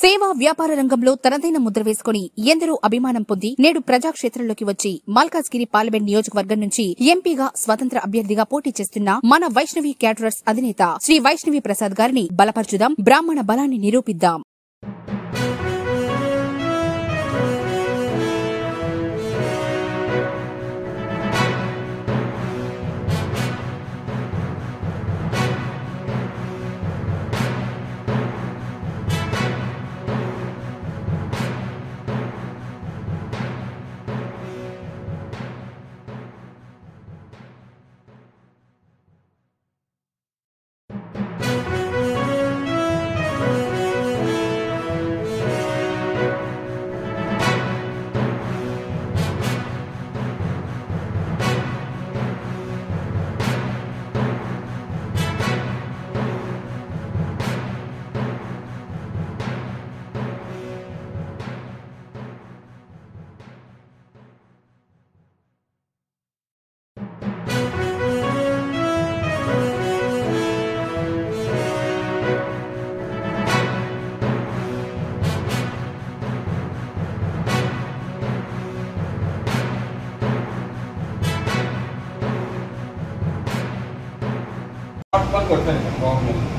సేవా వ్యాపార రంగంలో తనదైన ముద్ర వేసుకుని ఎందరో అభిమానం పొంది నేడు ప్రజాక్షేత్రంలోకి వచ్చి మల్కాజ్గిరి పార్లమెంట్ నియోజకవర్గం నుంచి ఎంపీగా స్వతంత్ర అభ్యర్థిగా పోటీ చేస్తున్న మన వైష్ణవి క్యాటరర్స్ అధినేత శ్రీ వైష్ణవి ప్రసాద్ గారిని బలపరచుదాం, బ్రాహ్మణ బలాన్ని నిరూపిద్దాం.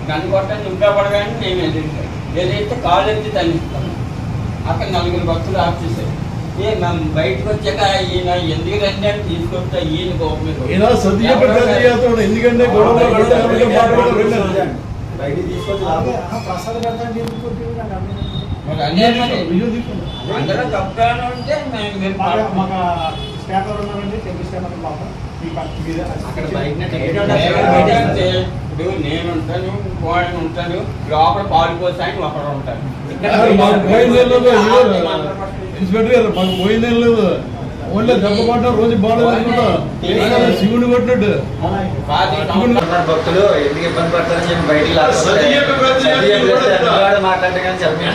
నన్ను కొట్టని ఇంకా పడగానే నేను ఎదిరిస్తాను. ఏదైతే కాలు ఎత్తి తల్లిస్తాను. అక్కడ నలుగురు భక్తులు ఆఫ్ చేశారు. మేము బయటకు వచ్చాక ఈయన ఎందుకు రండి అని తీసుకొస్తా ఈయన ఎందుకంటే అందరూ చెప్తాను అంటే అక్కడ బయట ఇప్పుడు నేను ఉంటాను, ఇంకోళ్ళని ఉంటాను, లోపల పాలు పోసాయని ఒకడు ఉంటాను. పోయిందేం లేదు, ఓన్లీ దెబ్బ రోజు బాగా శివుని కొట్టినట్టు భక్తులు ఎందుకు ఇబ్బంది పడతారని చెప్పి బయటికి మాట్లాడటం కానీ చెప్పండి.